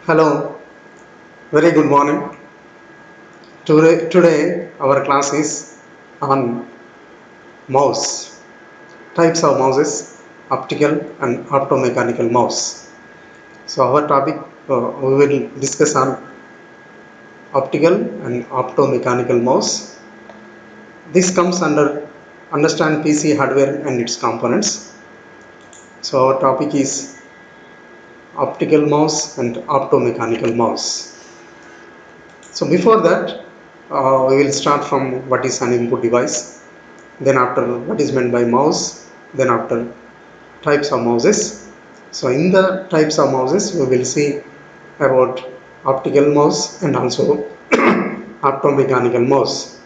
Hello, very good morning. Today our class is on mouse, types of mouses, optical and optomechanical mouse. So our topic we will discuss on optical and optomechanical mouse. This comes under understand PC hardware and its components. So our topic is optical mouse and optomechanical mouse. So before that, we will start from what is an input device, then after what is meant by mouse, then after types of mouses. So in the types of mouses, we will see about optical mouse and also optomechanical mouse.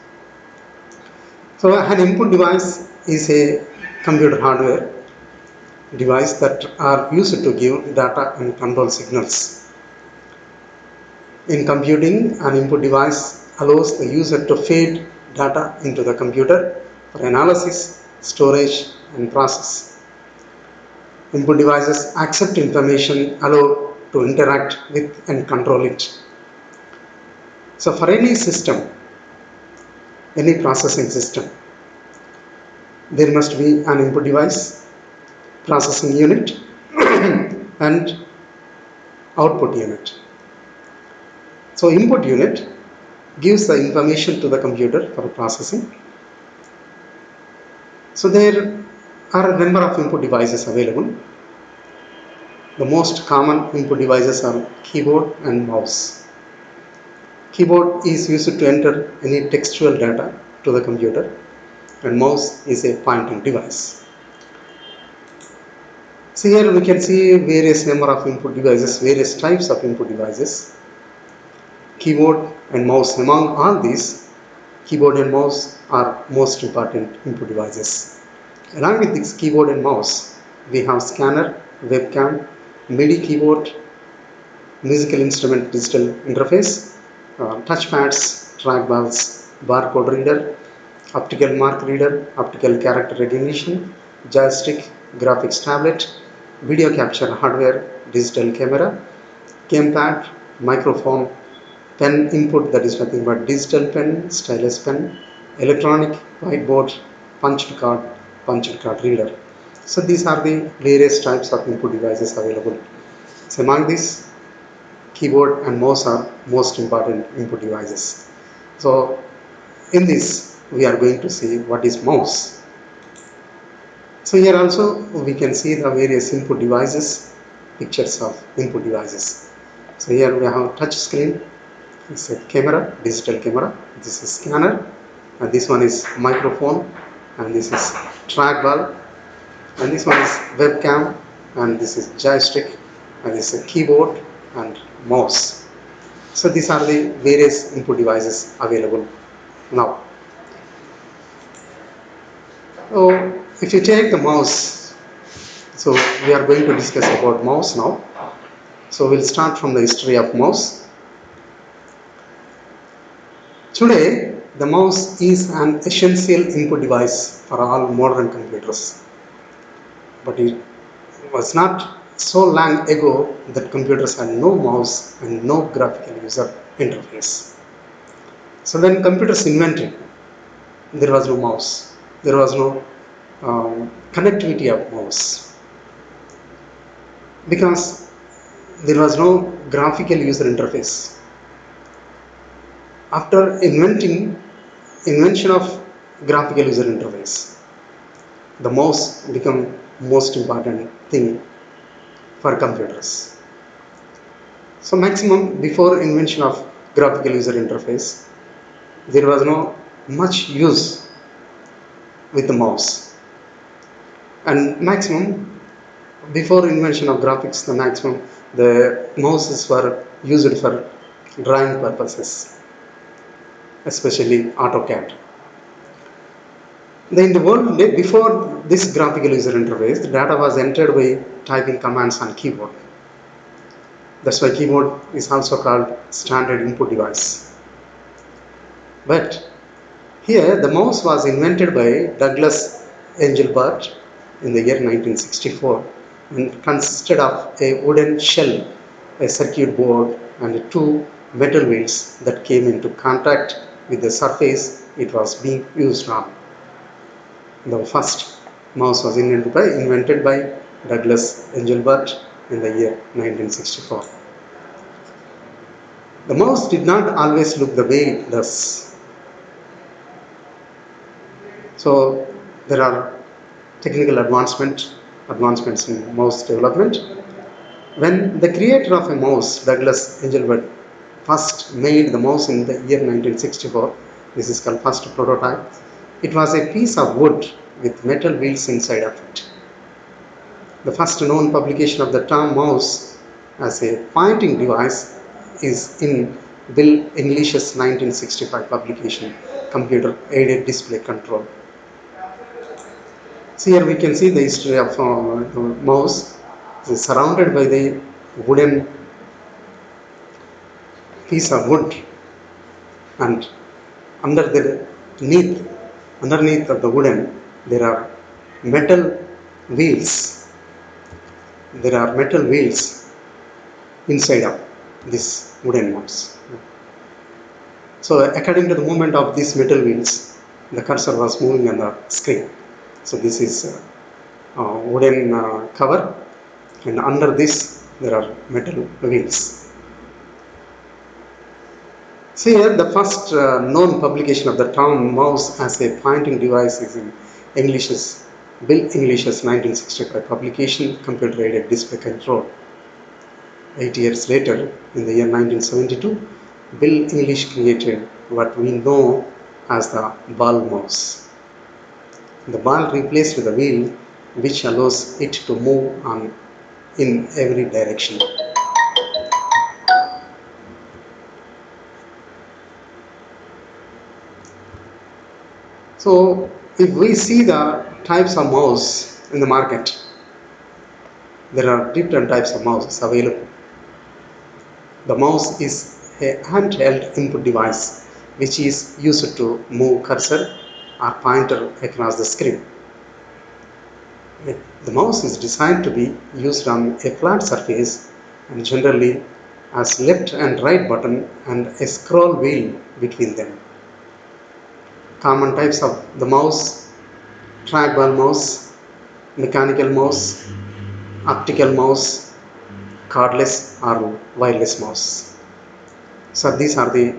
So an input device is a computer hardware device that are used to give data and control signals. In computing, an input device allows the user to feed data into the computer for analysis, storage, and process. Input devices accept information, allow to interact with and control it. So for any system, any processing system, there must be an input device, processing unit, and output unit. So input unit gives the information to the computer for processing. So there are a number of input devices available. The most common input devices are keyboard and mouse. Keyboard is used to enter any textual data to the computer, and mouse is a pointing device. So here we can see various number of input devices, various types of input devices. Keyboard and mouse. Among all these, keyboard and mouse are most important input devices. Along with this keyboard and mouse, we have scanner, webcam, MIDI keyboard, musical instrument digital interface, touchpads, trackballs, barcode reader, optical mark reader, optical character recognition, joystick, graphics tablet, video capture hardware, digital camera, gamepad, microphone, pen input, that is nothing but digital pen, stylus pen, electronic whiteboard, punched card reader. So these are the various types of input devices available. So among these, keyboard and mouse are most important input devices. So in this, we are going to see what is mouse. So here also we can see the various input devices, pictures of input devices. So here we have touch screen, it's a camera, digital camera, this is scanner, and this one is microphone, and this is trackball, and this one is webcam, and this is joystick, and this is a keyboard and mouse. So these are the various input devices available now. So if you take the mouse, so we are going to discuss about mouse now. So we'll start from the history of mouse. Today, the mouse is an essential input device for all modern computers. But it was not so long ago that computers had no mouse and no graphical user interface. So when computers invented, there was no mouse, there was no connectivity of mouse, because there was no graphical user interface. After invention of graphical user interface, the mouse became most important thing for computers. So maximum before invention of graphical user interface, there was no much use with the mouse, and maximum before invention of graphics, the mouses were used for drawing purposes, especially AutoCAD. In the world before this graphical user interface, the data was entered by typing commands on keyboard. That's why keyboard is also called standard input device. But here the mouse was invented by Douglas Engelbart in the year 1964 and consisted of a wooden shell a circuit board, and two metal wheels that came into contact with the surface it was being used on. The first mouse was invented by Douglas Engelbart in the year 1964. The mouse did not always look the way it does. So there are technical advancements in mouse development. When the creator of a mouse, Douglas Engelbart, first made the mouse in the year 1964, this is called first prototype, it was a piece of wood with metal wheels inside of it. The first known publication of the term mouse as a pointing device is in Bill English's 1965 publication, Computer Aided Display Control. So here we can see the history of the mouse. It is surrounded by the wooden piece of wood, and under the neath, underneath of the wooden there are metal wheels. There are metal wheels inside of this wooden mouse. So according to the movement of these metal wheels, the cursor was moving on the screen. So this is a wooden cover, and under this there are metal wheels. See here, the first known publication of the term mouse as a pointing device is in Bill English's 1965 publication, Computer Aided Display Control. 8 years later, in the year 1972, Bill English created what we know as the ball mouse. The ball replaced the wheel, which allows it to move in every direction. So if we see the types of mouse in the market, there are different types of mouses available. The mouse is a handheld input device which is used to move cursor or pointer across the screen. The mouse is designed to be used on a flat surface and generally has left and right button and a scroll wheel between them. Common types of the mouse: trackball mouse, mechanical mouse, optical mouse, cordless or wireless mouse. So these are the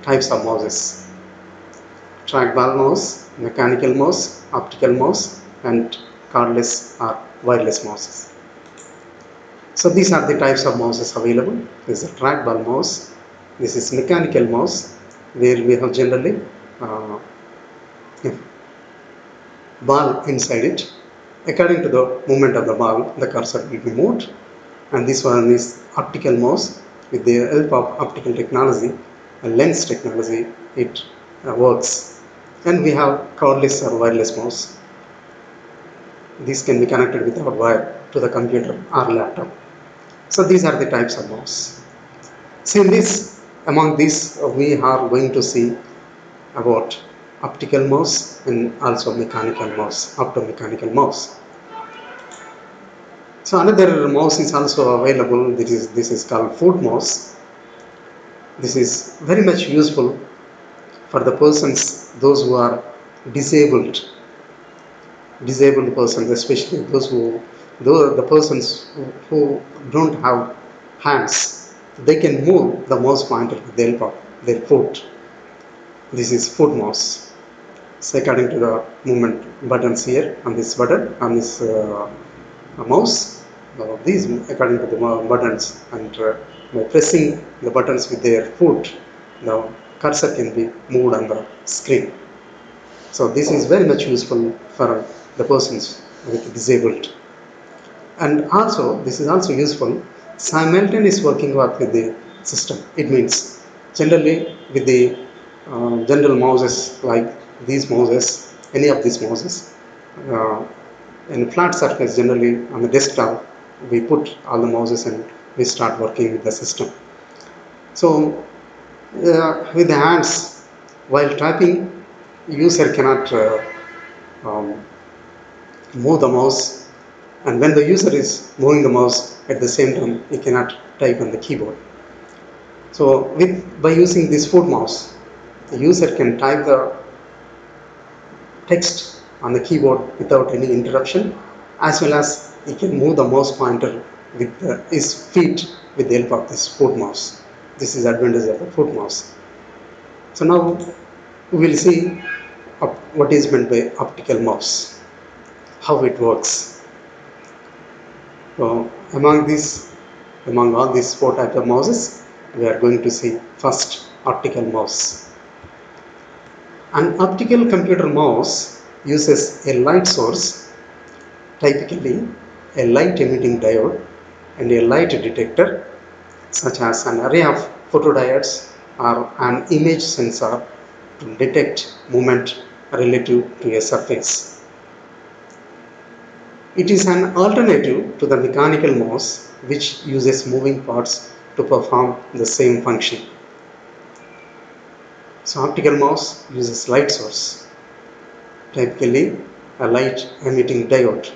types of mouses: trackball mouse, mechanical mouse, optical mouse, and cordless or wireless mouses. So these are the types of mouses available. This is a trackball mouse. This is mechanical mouse, where we have generally uh, ball inside it. According to the movement of the ball, the cursor will be moved. And this one is optical mouse. With the help of optical technology, a lens technology, it works. And we have cordless or wireless mouse. These can be connected without wire to the computer or laptop. So these are the types of mouse. See, among these, we are going to see about optical mouse and also mechanical mouse, optomechanical mouse. So another mouse is also available. This is called foot mouse. This is very much useful for the persons, those who are disabled persons, especially the persons who don't have hands. They can move the mouse pointer with the help of their foot. This is foot mouse. So according to the movement buttons here on this button, on this mouse, these according to the buttons, and by pressing the buttons with their foot, the cursor can be moved on the screen. So this is very much useful for the persons with disabled. And also this is also useful simultaneous working with the system. It means generally with the general mouses like these mouses, any of these mouses, uh, in flat surface, generally on the desktop, we put all the mouses and we start working with the system. So with the hands, while typing, user cannot um, move the mouse, and when the user is moving the mouse, at the same time he cannot type on the keyboard. So by using this foot mouse, the user can type the text on the keyboard without any interruption, as well as he can move the mouse pointer with his feet with the help of this foot mouse. This is the advantage of the foot mouse. So now we will see what is meant by optical mouse, how it works. So among all these four types of mouses, we are going to see first optical mouse. An optical computer mouse uses a light source, typically a light emitting diode, and a light detector such as an array of photodiodes or an image sensor to detect movement relative to a surface. It is an alternative to the mechanical mouse, which uses moving parts to perform the same function. So optical mouse uses light source, typically a light emitting diode,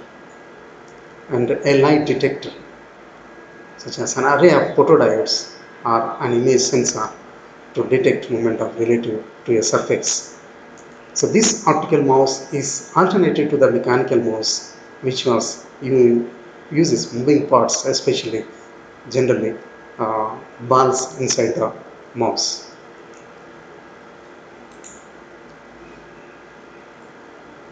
and a light detector such as an array of photodiodes or an image sensor to detect movement of relative to a surface. So this optical mouse is alternative to the mechanical mouse, which uses moving parts, especially generally balls inside the mouse.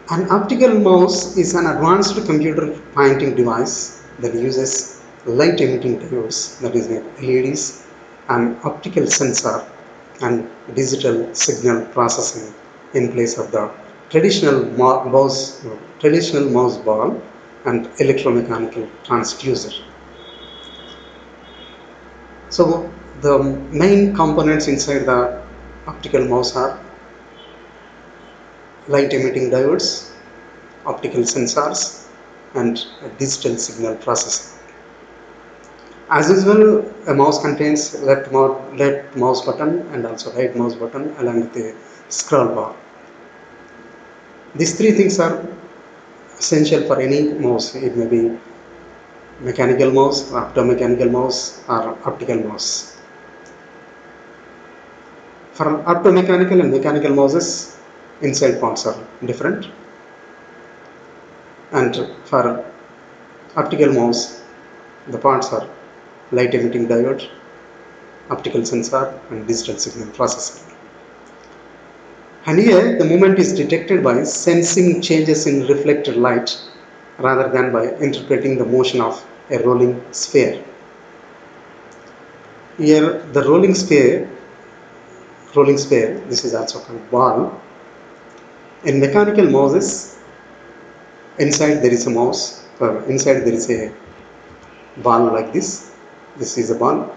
An optical mouse is an advanced computer pointing device that uses light emitting diodes, that is LEDs, an optical sensor, and digital signal processing in place of the traditional mouse ball and electromechanical transducer. So the main components inside the optical mouse are light emitting diodes, optical sensors, and digital signal processing. As usual, a mouse contains left mouse button and also right mouse button along with a scroll bar. These three things are essential for any mouse. It may be mechanical mouse, optomechanical mouse, or optical mouse. For optomechanical and mechanical mouses, inside parts are different. And for optical mouse, the parts are light emitting diode, optical sensor, and digital signal processing. And here the movement is detected by sensing changes in reflected light rather than by interpreting the motion of a rolling sphere. Here the rolling sphere, this is also called ball. In mechanical mouses, inside there is a mouse, inside there is a ball like this. This is a ball,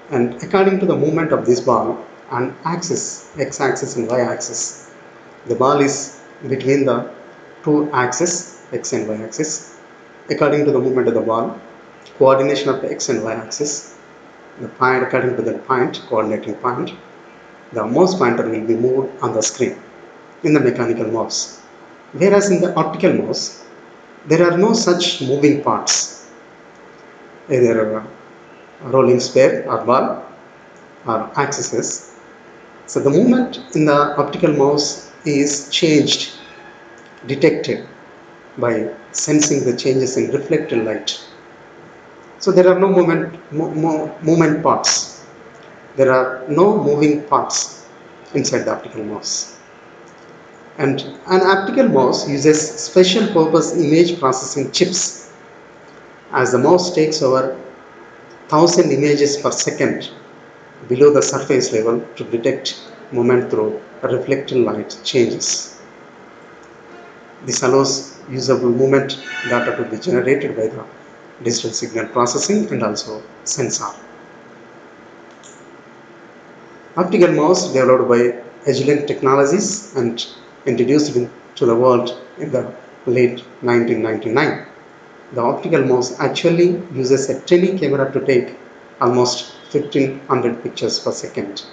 and according to the movement of this ball, an axis, x-axis and y-axis, the ball is between the two axes, x and y axis. According to the movement of the ball, coordination of the x and y axis, the point according to the point, coordinating point, the mouse pointer will be moved on the screen in the mechanical mouse. Whereas in the optical mouse, there are no such moving parts, either a rolling sphere or ball or axes. So the movement in the optical mouse is detected by sensing the changes in reflected light. So there are no movement parts. There are no moving parts inside the optical mouse. And an optical mouse uses special purpose image processing chips, as the mouse takes over 1000 images per second below the surface level to detect movement through reflected light changes. This allows usable movement data to be generated by the digital signal processing and also sensor. Optical mouse developed by Agilent Technologies and introduced to the world in the late 1999. The optical mouse actually uses a tiny camera to take almost 1500 pictures per second.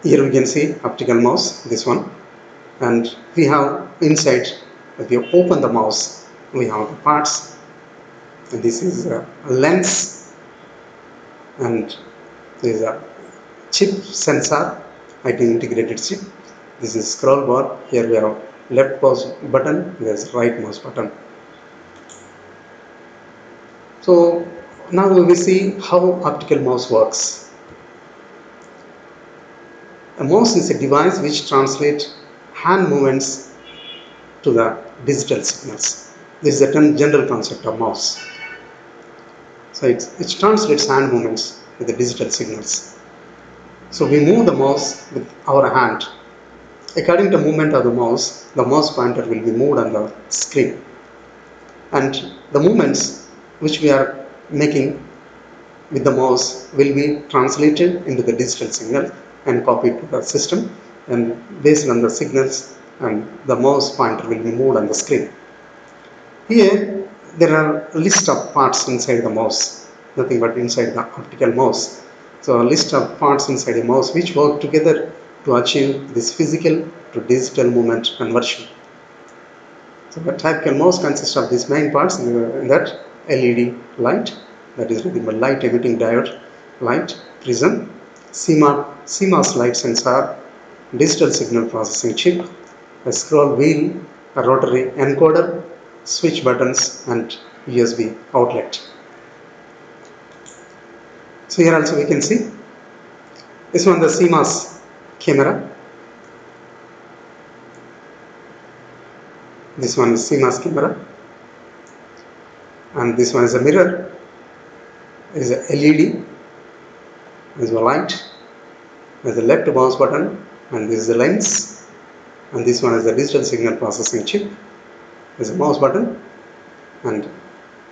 Here we can see optical mouse, this one, and we have inside, if you open the mouse, we have the parts And this is a lens, and there is a chip sensor, IT integrated chip. This is scroll bar. Here we have left mouse button, there's right mouse button. So now we will see how optical mouse works. A mouse is a device which translates hand movements to the digital signals. This is a general concept of mouse. So it translates hand movements with the digital signals. So we move the mouse with our hand. According to the movement of the mouse pointer will be moved on the screen. And the movements which we are making with the mouse will be translated into the digital signal and copied to the system, and based on the signals and the mouse pointer will be moved on the screen. Here there are a list of parts inside the mouse, nothing but inside the optical mouse. So a list of parts inside a mouse which work together to achieve this physical to digital movement conversion. So the typical mouse consists of these main parts, in that LED light, that is nothing but light emitting diode, light, prism, CMOS light sensor, digital signal processing chip, a scroll wheel, a rotary encoder, switch buttons, and USB outlet. So here also we can see this one, the CMOS camera. This one is CMOS camera, and this one is a mirror. There is a LED, there is a light, there is a left mouse button, and this is the lens, and this one is the digital signal processing chip. There is a mouse button, and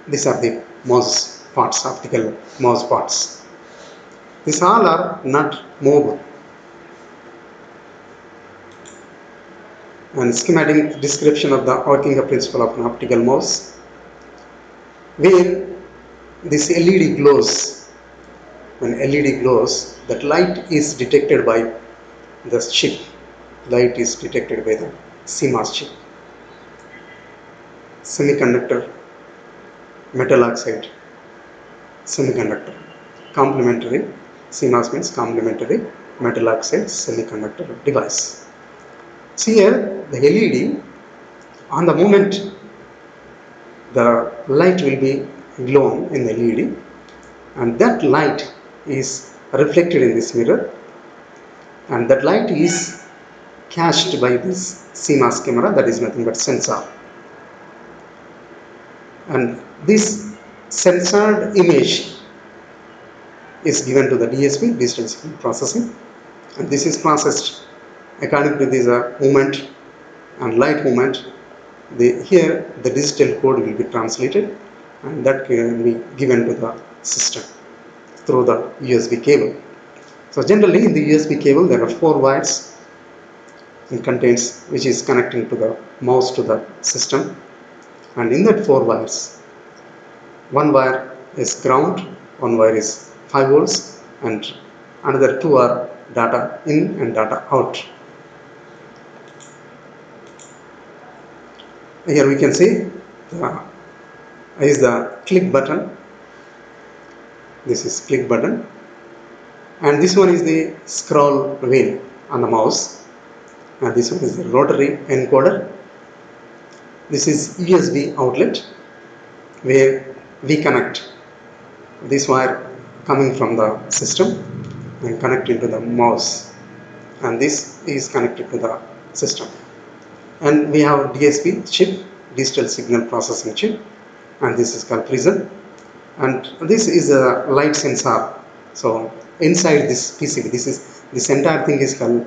these are the mouse parts, optical mouse parts. These all are not moved. And schematic description of the working principle of an optical mouse, where this LED glows. When LED glows, that light is detected by the chip. Light is detected by the CMOS chip. Semiconductor, metal oxide, semiconductor. Complementary, CMOS means complementary metal oxide semiconductor device. See here, the LED, on the moment the light will be glowing in the LED, and that light is reflected in this mirror, and that light is cached by this CMOS camera, that is nothing but sensor. And this censored image is given to the DSP, digital signal processing, and this is processed according to this movement and light movement. Here the digital code will be translated, and that can be given to the system through the USB cable. So generally in the USB cable there are 4 wires it contains, which is connecting to the mouse to the system, and in that 4 wires, one wire is ground, one wire is 5 volts, and another 2 are data in and data out. Here we can see is the click button. This is click button, and this one is the scroll wheel on the mouse, and this one is the rotary encoder. This is USB outlet, where we connect this wire coming from the system and connect into the mouse, and this is connected to the system. And we have DSP chip, digital signal processing chip, and this is called prism, and this is a light sensor. So inside this PCB, this entire thing is called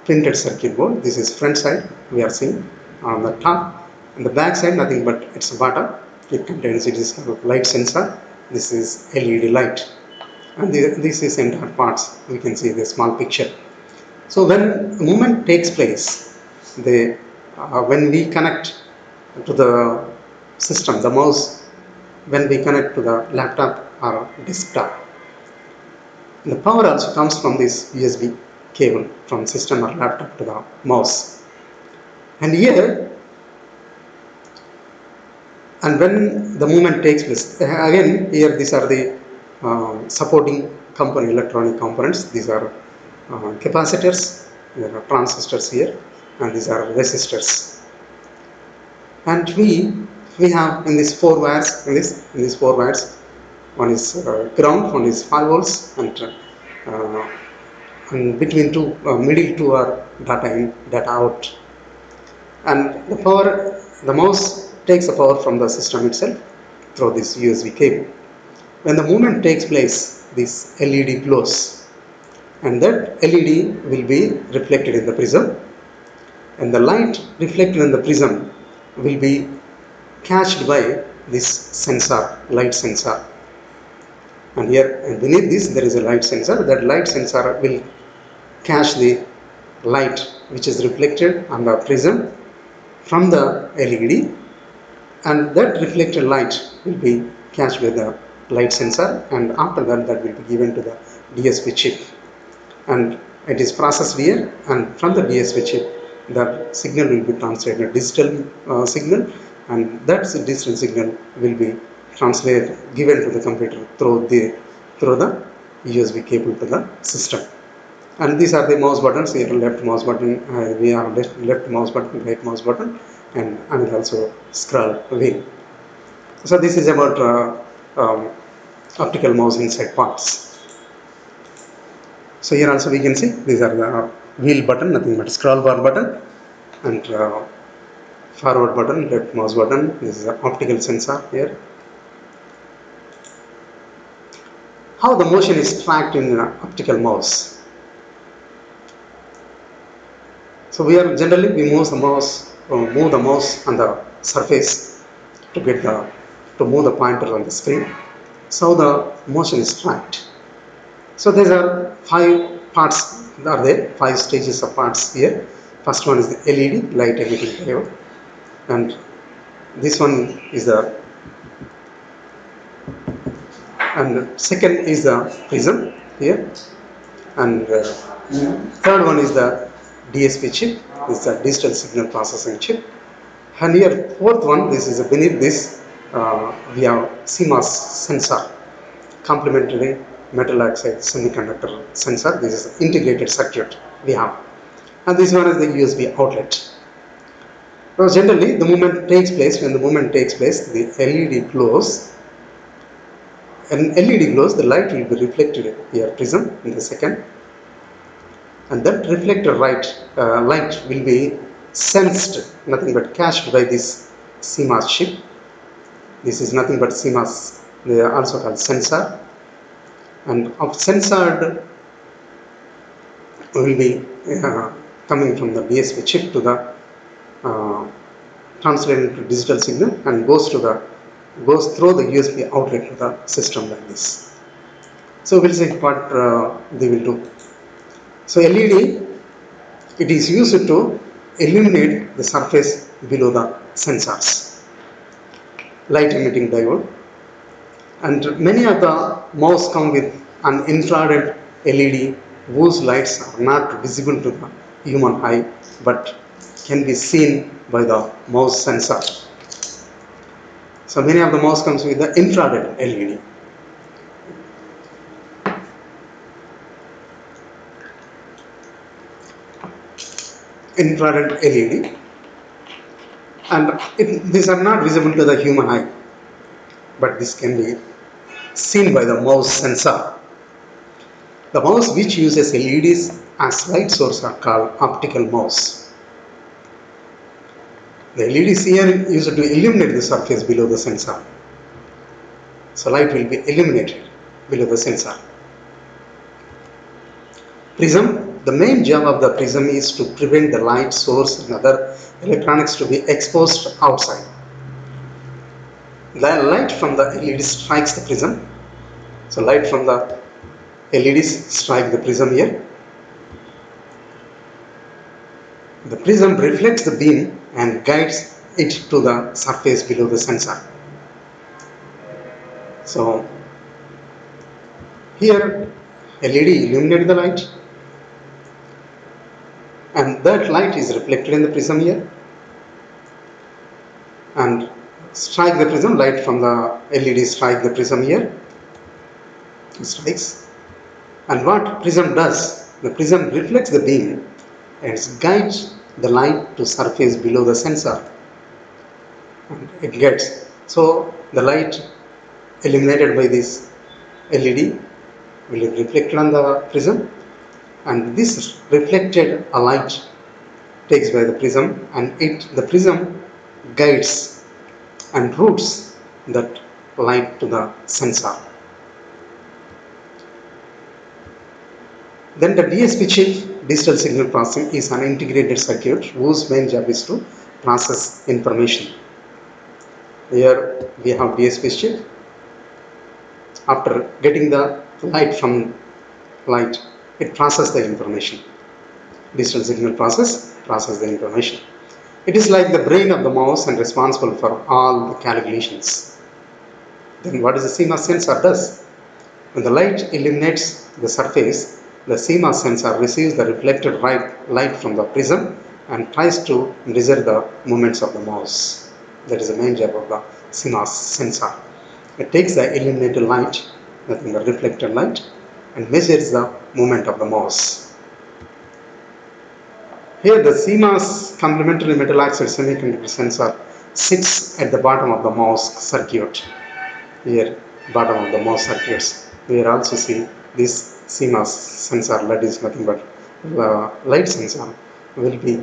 printed circuit board. This is front side we are seeing on the top, and the back side nothing but it's a button. It contains, it is called light sensor. This is LED light, and this is entire parts. We can see the small picture. So when movement takes place, when we connect to the system, the mouse, when we connect to the laptop or desktop, the power also comes from this USB cable from system or laptop to the mouse. And here And when the movement takes place, again here these are the supporting electronic components. These are capacitors, there are transistors here, and these are resistors. And we have in these four wires, in these four wires, one is ground, one is 5 volts, uh, and between two, middle two are data in, data out. And the power, the mouse takes the power from the system itself through this USB cable. When the movement takes place, this LED glows, and that LED will be reflected in the prism, and the light reflected in the prism will be catched by this sensor, light sensor. And here and beneath this there is a light sensor. That light sensor will catch the light which is reflected on the prism from the LED, and that reflected light will be catched by the light sensor, and after that that will be given to the DSP chip, and it is processed here, and from the DSP chip the signal will be translated digital signal, and that digital signal will be translated, given to the computer through the USB cable to the system. And these are the mouse buttons. Here left mouse button, we have left mouse button, right mouse button, and also scroll wheel. So this is about optical mouse inside parts. So here also we can see these are the wheel button, nothing but scroll bar button, and forward button, left mouse button. This is the optical sensor here. How the motion is tracked in an optical mouse. So we are generally we move the mouse on the surface to get the to move the pointer on the screen. So the motion is tracked. So there are 5 parts. Are there 5 stages of parts here? First one is the LED, light emitting diode, and this one is the, and second is the prism here, and third one is the DSP chip. This is the digital signal processing chip. And here fourth one, this is beneath this, we have CMOS sensor, complementary metal oxide semiconductor sensor. This is integrated circuit we have, and this one is the USB outlet. Now generally the movement takes place, when the movement takes place the LED glows, and LED glows, the light will be reflected here prism in the second, and that reflected light will be sensed, nothing but catched by this CMOS chip. This is nothing but CMOS, they are also called sensor, and of censored will be coming from the DSP chip to the translated to digital signal, and goes through the USB outlet to the system like this. So we'll see what they will do. So LED, it is used to illuminate the surface below the sensors, light emitting diode, and many of the mouse come with an infrared LED whose lights are not visible to the human eye but can be seen by the mouse sensor. So many of the mouse comes with the infrared LED. Infrared LED, and these are not visible to the human eye, but this can be seen by the mouse sensor. The mouse which uses LEDs as light source are called optical mouse. The LEDs here used to illuminate the surface below the sensor. So light will be illuminated below the sensor. Prism, the main job of the prism is to prevent the light source and other electronics to be exposed outside. The light from the LED strikes the prism. So light from the LEDs strike the prism here. The prism reflects the beam and guides it to the surface below the sensor. So here LED illuminates the light, and that light is reflected in the prism here, and strike the prism, light from the LED strike the prism here, strikes, and what prism does, the prism reflects the beam and guides the light to surface below the sensor, and it gets, so the light illuminated by this LED will be reflected on the prism, and this reflected light takes by the prism, and the prism guides and routes that light to the sensor. Then the DSP chip, digital signal processing, is an integrated circuit whose main job is to process information. Here we have DSP chip. After getting the light from light, it processes the information. Digital signal process the information. It is like the brain of the mouse and responsible for all the calculations. Then what does the CMOS sensor does? When the light illuminates the surface, the CMOS sensor receives the reflected light from the prism and tries to measure the movements of the mouse. That is the main job of the CMOS sensor. It takes the illuminated light, nothing but reflected light, and measures the movement of the mouse. Here the CMOS complementary metal oxide semiconductor sensor sits at the bottom of the mouse circuit. Here, bottom of the mouse circuits. We also see this CMOS sensor, that is nothing but the light sensor will be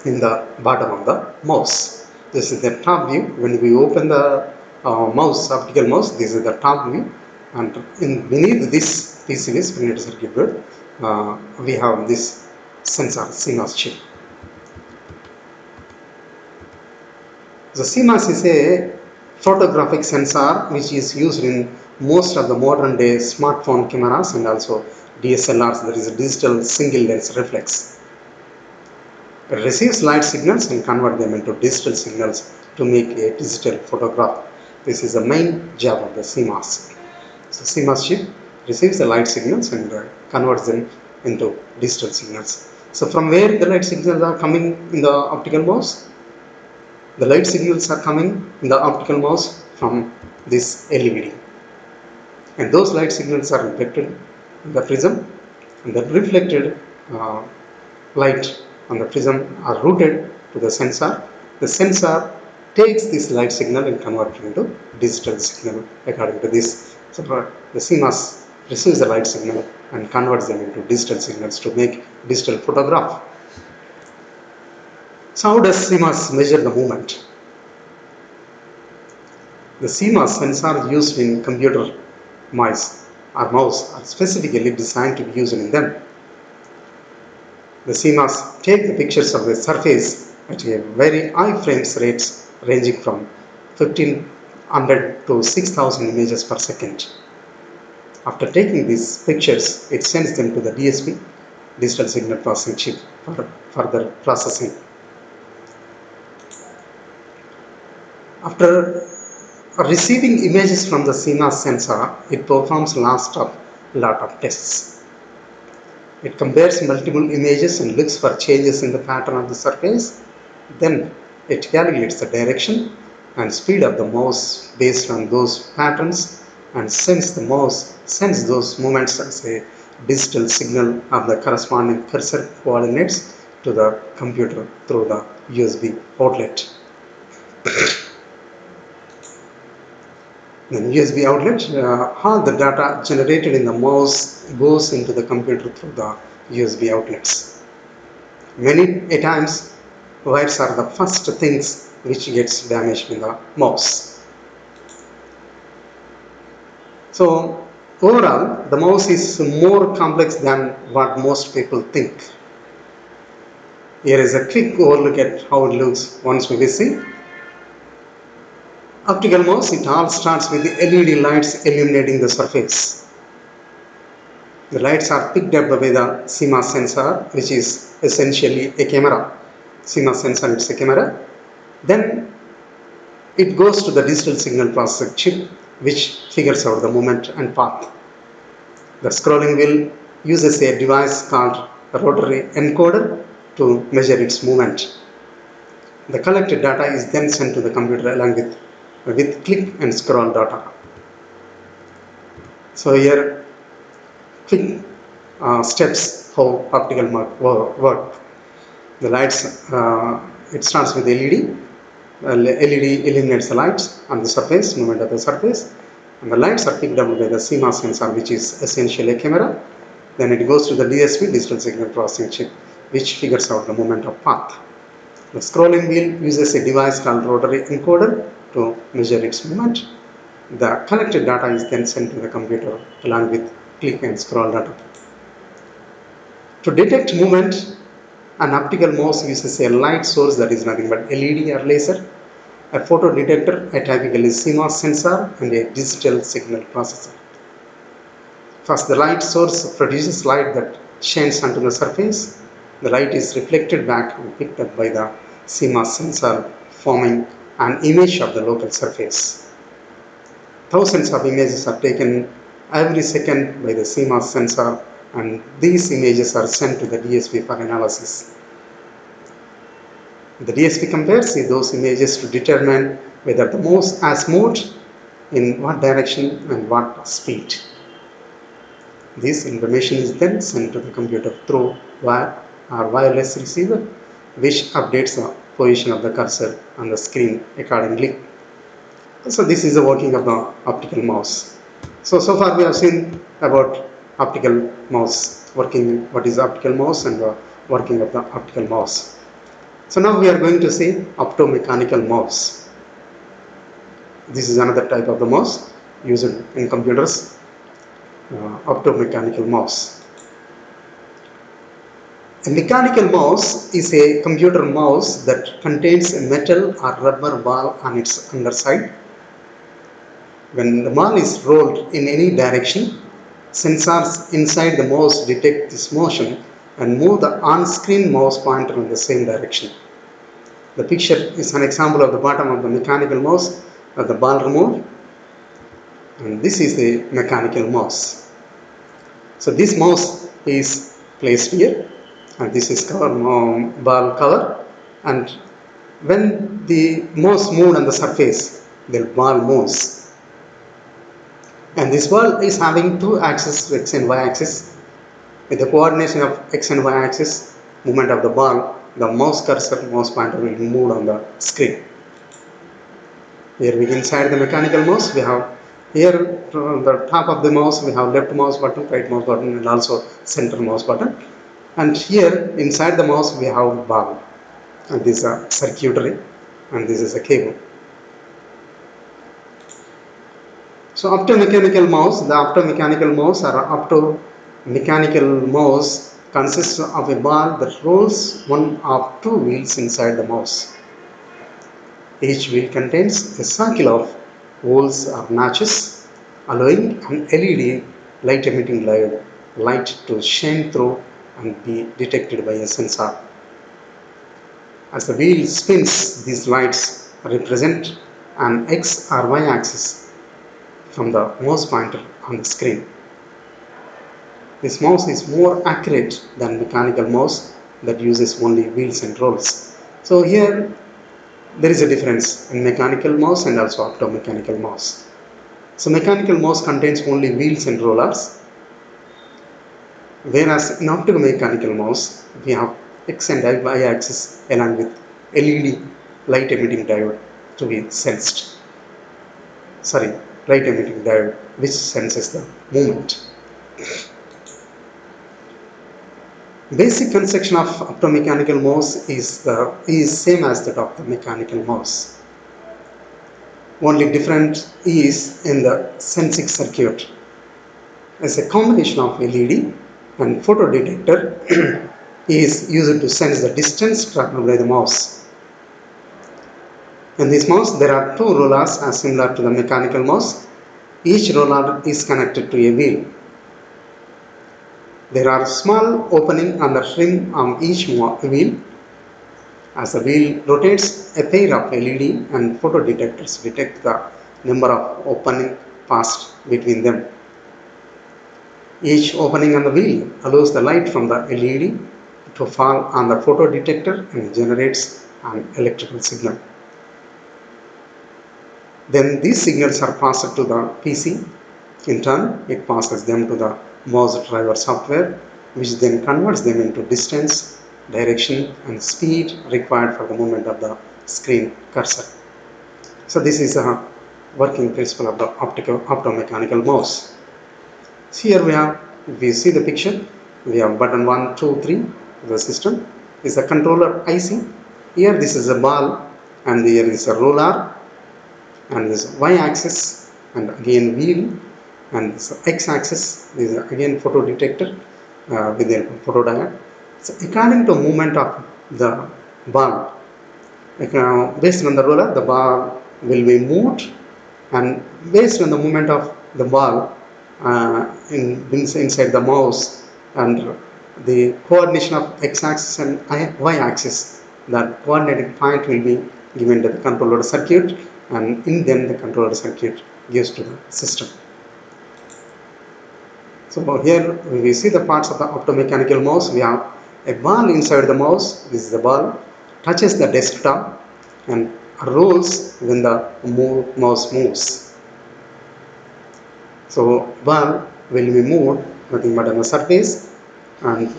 in the bottom of the mouse. This is the top view. When we open the mouse, optical mouse, this is the top view, and beneath this PCBs, printed circuit board, we have this sensor, CMOS chip. The CMOS is a photographic sensor which is used in most of the modern day smartphone cameras and also DSLRs, that is a digital single lens reflex. It receives light signals and converts them into digital signals to make a digital photograph. This is the main job of the CMOS. So CMOS chip receives the light signals and converts them into digital signals. So from where the light signals are coming in the optical mouse? The light signals are coming in the optical mouse from this LED, and those light signals are reflected in the prism, and the reflected light on the prism are routed to the sensor. The sensor takes this light signal and converts it into digital signal according to this. So the CMOS receives the light signal and converts them into digital signals to make digital photograph. So how does CMOS measure the movement? The CMOS sensor used in computer mice or mouse are specifically designed to be used in them. The CMOS take the pictures of the surface at a very high frames rates ranging from 1500 to 6000 images per second. After taking these pictures, it sends them to the DSP, digital signal processing chip, for further processing. After receiving images from the CMOS sensor, it performs lot of tests. It compares multiple images and looks for changes in the pattern of the surface. Then it calculates the direction and speed of the mouse based on those patterns and sends those movements as a digital signal of the corresponding cursor coordinates to the computer through the USB outlet. Then USB outlet, all the data generated in the mouse goes into the computer through the USB outlets. Many a times, wires are the first things which gets damaged in the mouse. So overall, the mouse is more complex than what most people think. Here is a quick overlook at how it looks once we see. Optical mouse, it all starts with the LED lights illuminating the surface. The lights are picked up by the CMOS sensor, which is essentially a camera. CMOS sensor is a camera. Then it goes to the digital signal processor chip, which figures out the movement and path. The scrolling wheel uses a device called a rotary encoder to measure its movement. The collected data is then sent to the computer along with click and scroll data. So here quick steps how optical work. The lights, it starts with LED. LED illuminates the lights on the surface, movement of the surface, and the lights are picked up by the CMOS sensor, which is essentially a camera. Then it goes to the DSP, digital signal processing chip, which figures out the movement of path. The scrolling wheel uses a device called rotary encoder to measure its movement. The collected data is then sent to the computer along with click and scroll data. To detect movement, an optical mouse uses a light source that is nothing but LED or laser, a photo detector, a typically CMOS sensor, and a digital signal processor. First, the light source produces light that shines onto the surface. The light is reflected back and picked up by the CMOS sensor, forming an image of the local surface. Thousands of images are taken every second by the CMOS sensor, and these images are sent to the DSP for analysis. The DSP compares those images to determine whether the mouse has moved, in what direction and what speed. This information is then sent to the computer through wire or wireless receiver, which updates the position of the cursor on the screen accordingly. So this is the working of the optical mouse. So far we have seen about optical mouse, what is the optical mouse and the working of the optical mouse. So now we are going to see optomechanical mouse. This is another type of the mouse used in computers, optomechanical mouse. A mechanical mouse is a computer mouse that contains a metal or rubber ball on its underside. When the ball is rolled in any direction, sensors inside the mouse detect this motion and move the on-screen mouse pointer in the same direction. The picture is an example of the bottom of the mechanical mouse with the ball removed, and this is the mechanical mouse. So this mouse is placed here, and this is ball cover, and when the mouse moved on the surface, the ball moves, and this ball is having two axes, x and y axis. With the coordination of x and y axis movement of the ball, the mouse cursor, mouse pointer will move on the screen. Here we inside the mechanical mouse, we have here on the top of the mouse we have left mouse button, right mouse button, and also center mouse button. And here inside the mouse we have ball, and this is a circuitry, and this is a cable. So optomechanical mouse, the optomechanical mouse or optomechanical mouse consists of a ball that rolls one of two wheels inside the mouse. Each wheel contains a circle of holes or notches, allowing an LED light emitting light to shine through and be detected by a sensor. As the wheel spins, these lights represent an X or Y axis from the mouse pointer on the screen. This mouse is more accurate than mechanical mouse that uses only wheels and rolls. So here there is a difference in mechanical mouse and also optomechanical mouse. So mechanical mouse contains only wheels and rollers, whereas in optomechanical mouse we have X and Y axis along with LED light emitting diode to be sensed. Light emitting diode which senses the movement. Basic construction of optomechanical mouse is same as that of the mechanical mouse. Only different is in the sensing circuit. As a combination of LED and photo detector is used to sense the distance traveled by the mouse. In this mouse there are two rollers as similar to the mechanical mouse. Each roller is connected to a wheel. There are small openings on the rim of each wheel. As the wheel rotates, a pair of LED and photo detectors detect the number of openings passed between them. Each opening on the wheel allows the light from the LED to fall on the photo detector and generates an electrical signal. Then these signals are passed to the PC. In turn, it passes them to the mouse driver software, which then converts them into distance, direction, and speed required for the movement of the screen cursor. So this is a working principle of the optomechanical mouse. So here if we see the picture, we have button 1, 2, 3. The system is a controller IC. Here this is a ball, and here is a roller, and this y-axis, and again wheel, and this x-axis is again photo detector with a photodiode. So according to movement of the ball, based on the roller, the ball will be moved, and based on the movement of the ball inside the mouse, and the coordination of x-axis and y-axis, that coordinating point will be given to the controller circuit, and in then the controller circuit gives to the system. So here we see the parts of the optomechanical mouse. We have a ball inside the mouse. This is the ball, touches the desktop and rolls when the mouse moves. So ball will be moved nothing but on the surface, and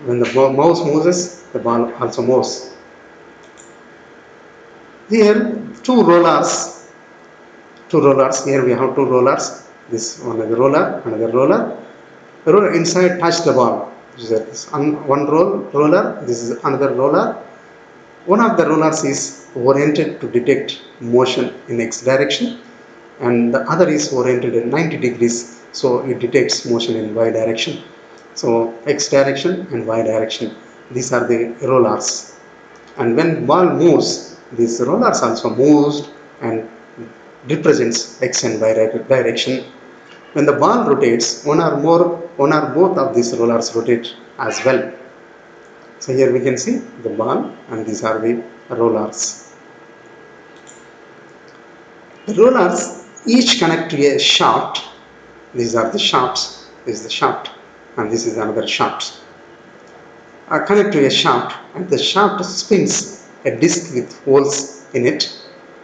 when the mouse moves, the ball also moves. Here two rollers. Here we have two rollers. This one is the roller, another roller. The roller inside touch the ball. This is one roller. This is another roller. One of the rollers is oriented to detect motion in X direction, and the other is oriented at 90 degrees, so it detects motion in Y direction. So X direction and Y direction, these are the rollers. And when ball moves, these rollers also moves and represents X and Y direction. When the ball rotates, one or both of these rollers rotate as well. So here we can see the ball, and these are the rollers. The rollers each connect to a shaft. These are the shafts. This is the shaft, and this is another shaft. Connect to a shaft, and the shaft spins a disc with holes in it.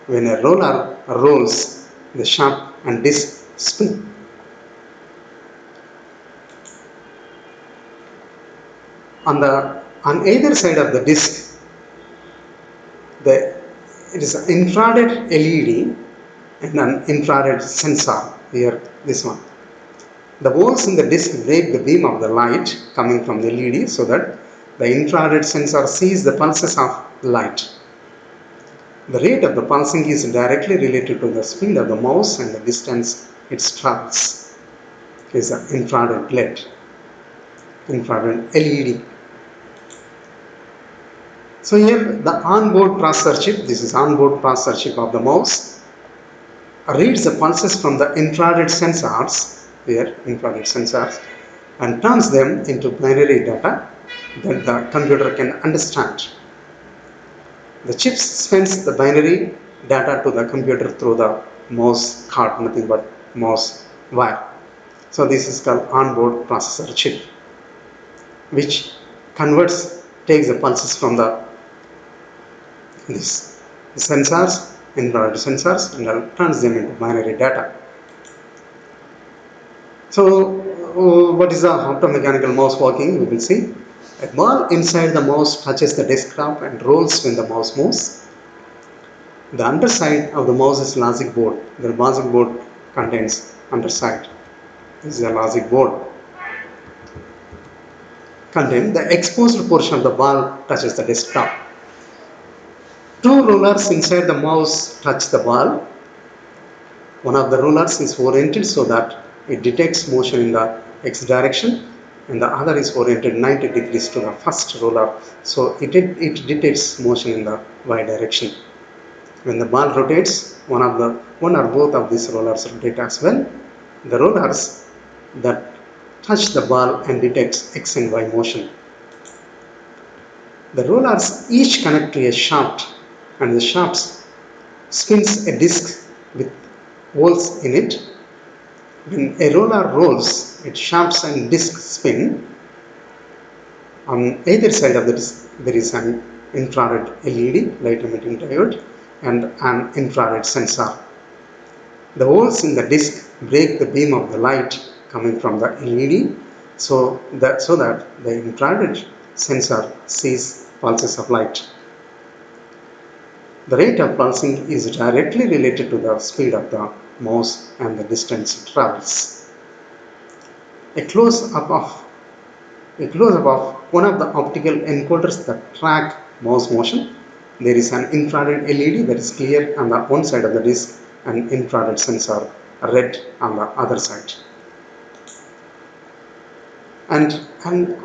When a roller rolls, the shaft and disc spin. On either side of the disc, it is an infrared LED and an infrared sensor. Here, this one. The holes in the disc break the beam of the light coming from the LED, so that the infrared sensor sees the pulses of light. The rate of the pulsing is directly related to the speed of the mouse and the distance it travels. It is an infrared LED. So here the onboard processor chip, this is onboard processor chip of the mouse, reads the pulses from the infrared sensors, and turns them into binary data that the computer can understand. The chip sends the binary data to the computer through the mouse card, nothing but mouse wire. So this is called onboard processor chip, which takes the pulses from these sensors, infrared sensors, and turns them into binary data. So what is the optomechanical mouse working? We will see. A ball inside the mouse touches the desktop and rolls when the mouse moves. The underside of the mouse is logic board. The logic board contains underside. This is a logic board. The exposed portion of the ball touches the desktop. Two rollers inside the mouse touch the ball. One of the rollers is oriented so that it detects motion in the X direction, and the other is oriented 90 degrees to the first roller, so it detects motion in the Y direction. When the ball rotates, one or both of these rollers rotate as well. The rollers that touch the ball and detects X and Y motion. The rollers each connect to a shaft, and the shaft spins a disc with holes in it. When a roller rolls, its shafts and disc spin. On either side of the disc, there is an infrared LED, light emitting diode, and an infrared sensor. The holes in the disc break the beam of the light coming from the LED so that the infrared sensor sees pulses of light. The rate of pulsing is directly related to the speed of the mouse and the distance it travels. A close-up of one of the optical encoders that track mouse motion. There is an infrared LED that is clear on the one side of the disc and infrared sensor red on the other side. And an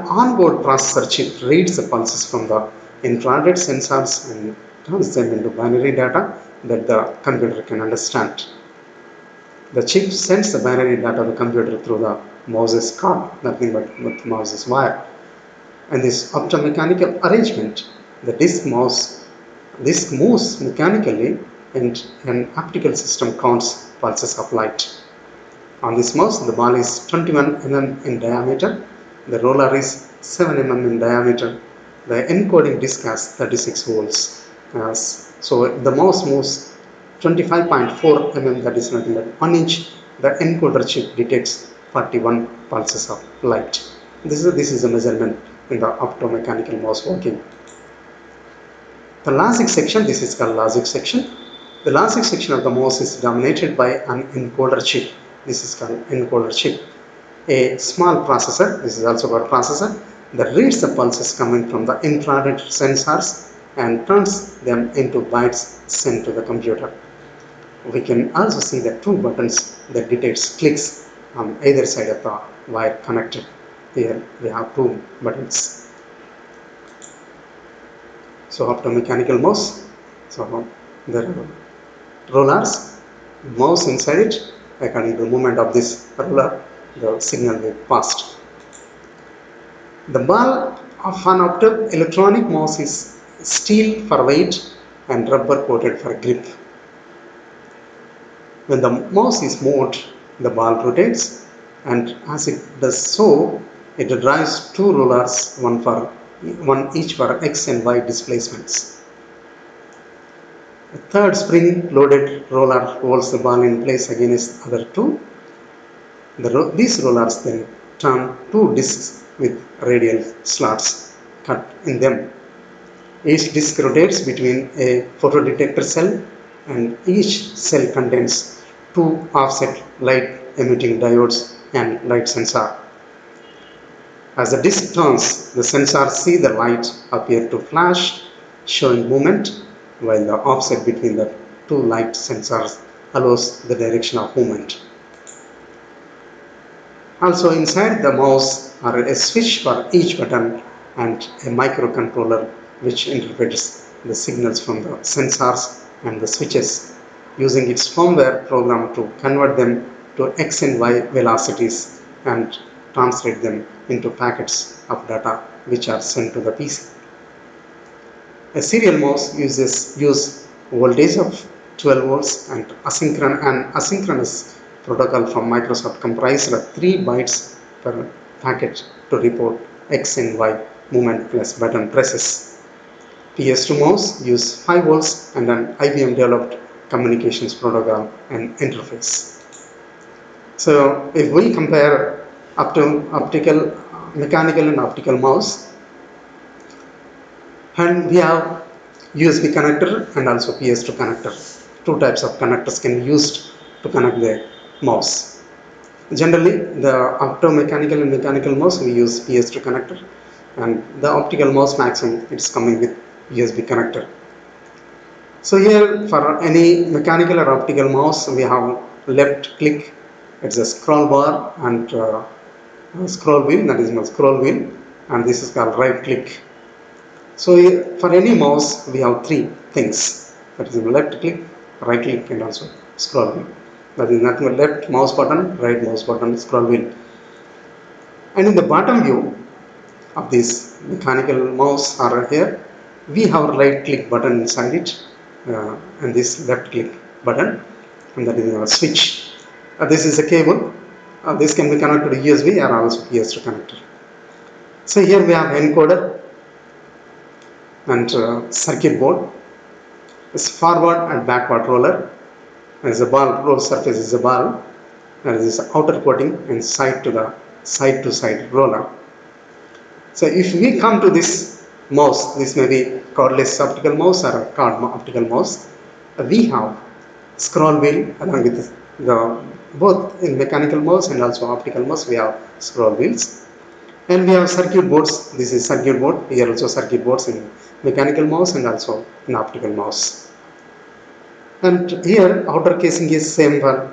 onboard processor chip reads the pulses from the infrared sensors and turns them into binary data that the computer can understand. The chip sends the binary data to the computer through the mouse's card, nothing but with mouse's wire. And this optomechanical arrangement, the disc moves mechanically and an optical system counts pulses of light. On this mouse, the ball is 21 mm in diameter, the roller is 7 mm in diameter, the encoding disc has 36 holes. So the mouse moves 25.4 mm, that is nothing but 1 inch. The encoder chip detects 41 pulses of light. This is a measurement in the optomechanical mouse working. The logic section, this is called logic section. The logic section of the mouse is dominated by an encoder chip. This is called encoder chip. A small processor, this is also called processor, that reads the pulses coming from the infrared sensors and turns them into bytes sent to the computer. We can also see the two buttons that detects clicks on either side of the wire connected. Here we have two buttons. So optomechanical mouse, so there are rollers, mouse inside it. According to the movement of this roller, the signal will pass. The ball of an optoelectronic mouse is steel for weight and rubber coated for grip. When the mouse is moved, the ball rotates, and as it does so, it drives two rollers, one each for X and Y displacements. A third spring-loaded roller holds the ball in place against other two. These rollers then turn two discs with radial slots cut in them. Each disc rotates between a photodetector cell, and each cell contains two offset light emitting diodes and light sensor. As the disc turns, the sensors see the light appear to flash, showing movement, while the offset between the two light sensors allows the direction of movement. Also inside the mouse are a switch for each button and a microcontroller which interprets the signals from the sensors and the switches, using its firmware program to convert them to X and Y velocities and translate them into packets of data which are sent to the PC. A serial mouse uses voltage of 12 volts and asynchronous protocol from Microsoft comprised of 3 bytes per packet to report X and Y movement plus button presses. PS2 mouse use 5 volts and an IBM developed communications protocol and interface. So if we compare mechanical and optical mouse, and we have USB connector and also PS2 connector. Two types of connectors can be used to connect the mouse. Generally, the optomechanical and mechanical mouse we use PS2 connector, and the optical mouse maximum it's coming with USB connector. So here for any mechanical or optical mouse we have left click, it's a scroll bar, and scroll wheel, that is my scroll wheel, and this is called right click. So for any mouse we have three things, that is left click, right click, and also scroll wheel. That is nothing but left mouse button, right mouse button, scroll wheel. And in the bottom view of this mechanical mouse or here, we have a right click button inside it, and this left click button, and that is a switch. This is a cable. This can be connected to USB or also PS2 connector. So here we have encoder. and circuit board. This forward and backward roller. As a ball roll surface is a ball, and this outer coating and side to side roller. So if we come to this mouse, this may be cordless optical mouse or a card optical mouse. We have scroll wheel along with the both in mechanical mouse and also optical mouse. We have scroll wheels, and we have circuit boards. This is circuit board. Here also circuit boards in mechanical mouse and also in optical mouse. And here outer casing is same for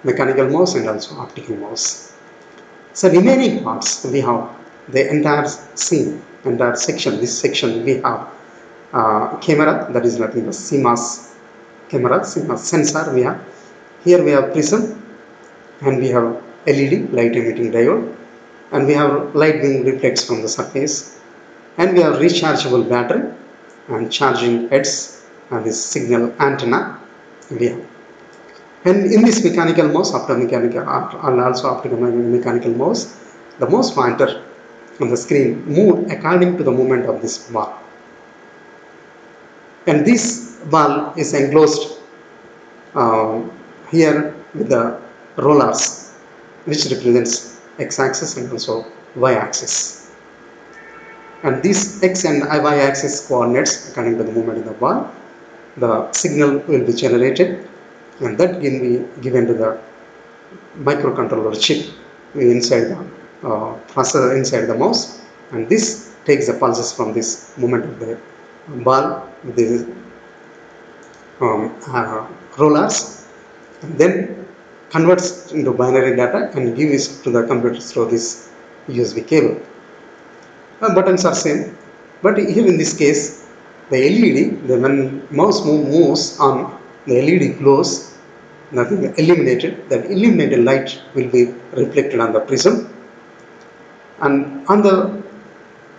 mechanical mouse and also optical mouse. So remaining parts we have the entire scene, entire section. This section we have camera, that is nothing but CMOS camera, CMOS sensor we have. Here we have prism, and we have LED, light emitting diode, and we have light being reflects from the surface, and we have rechargeable battery and charging heads and this signal antenna we have. And in this mechanical mouse, optomechanical and also optical mechanical mouse, the mouse pointer on the screen move according to the movement of this ball. And this ball is enclosed here with the rollers, which represents x-axis and also y-axis. And these x and y-axis coordinates according to the movement of the ball, the signal will be generated, and that can be given to the microcontroller chip inside the processor inside the mouse, and this takes the pulses from this movement of the ball with the rollers, and then converts into binary data and gives to the computer through this USB cable. Buttons are same, but here in this case the LED, when mouse moves on, the LED glows, nothing illuminated. That illuminated light will be reflected on the prism, and on the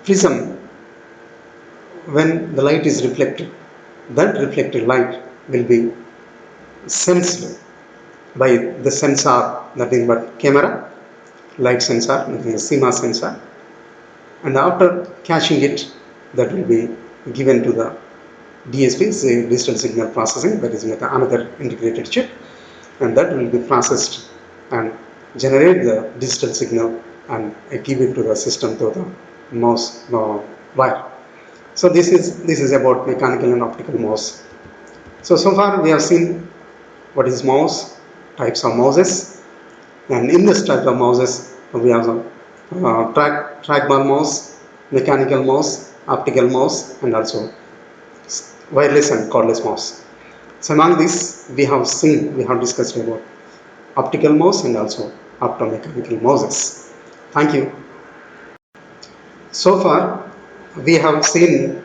prism, when the light is reflected, that reflected light will be sensed by the sensor, nothing but camera, light sensor, nothing but CMOS sensor, and after catching it, that will be given to the DSP, say digital signal processing, that is another integrated chip, and that will be processed and generate the digital signal and give it to the system through the mouse wire. So this is about mechanical and optical mouse. So far we have seen what is mouse, types of mouses, and in this type of mouses we have trackball mouse, mechanical mouse, optical mouse, and also wireless and cordless mouse. So among these we have discussed about optical mouse and also optomechanical mouses. Thank you. So far we have seen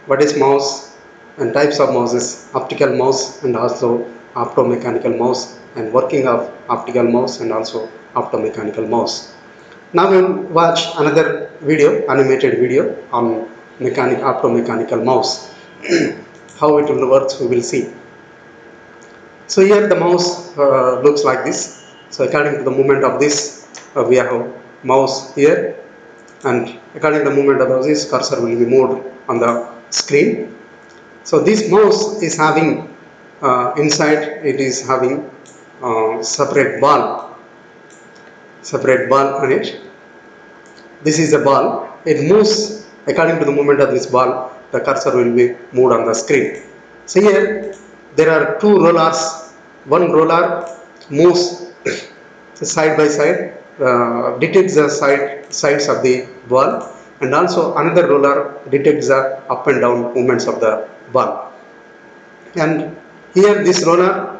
what is mouse and types of mouses, optical mouse and also optomechanical mouse, and working of optical mouse and also optomechanical mouse. Now we will watch another video, animated video on optomechanical mouse. How it will work, we will see. So here the mouse looks like this. So according to the movement of this, we have a mouse here, and according to the movement of this, cursor will be moved on the screen. So this mouse is having inside, it is having separate ball on it. This is a ball. It moves according to the movement of this ball. The cursor will be moved on the screen. So here there are two rollers. One roller moves side by side, detects the sides of the ball, and also another roller detects the up and down movements of the ball. And here this roller,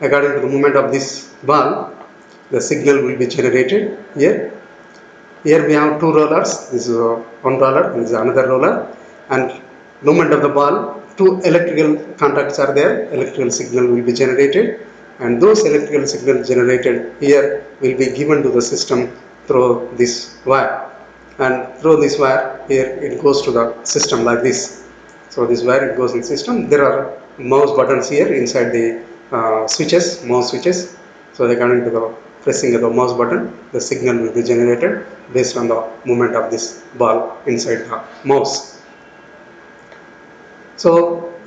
according to the movement of this ball, the signal will be generated here. Here we have two rollers. This is one roller, this is another roller, and movement of the ball, two electrical contacts are there. Electrical signal will be generated, and those electrical signals generated here will be given to the system through this wire, and through this wire here it goes to the system like this. So this wire, it goes in the system. There are mouse buttons here inside the switches, mouse switches. So according to the pressing the mouse button, the signal will be generated based on the movement of this ball inside the mouse. So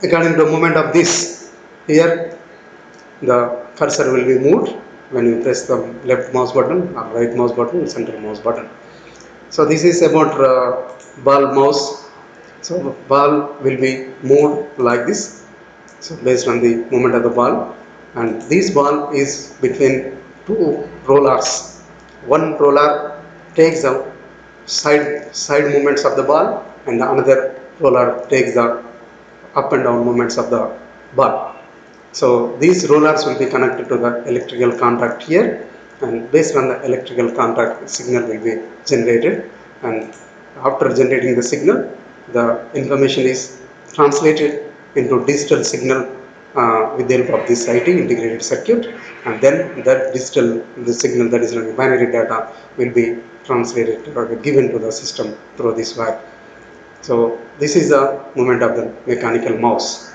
according to the movement of this, here the cursor will be moved when you press the left mouse button or right mouse button, center mouse button. So this is about ball mouse. So ball will be moved like this. So based on the movement of the ball, and this ball is between two rollers. One roller takes the side movements of the ball, and the another roller takes the up and down movements of the ball. So these rollers will be connected to the electrical contact here, and based on the electrical contact, signal will be generated, and after generating the signal, the information is translated into digital signal with the help of this IT integrated circuit, and then that digital the signal, that is like binary data, will be translated or given to the system through this wire. So this is the movement of the mechanical mouse.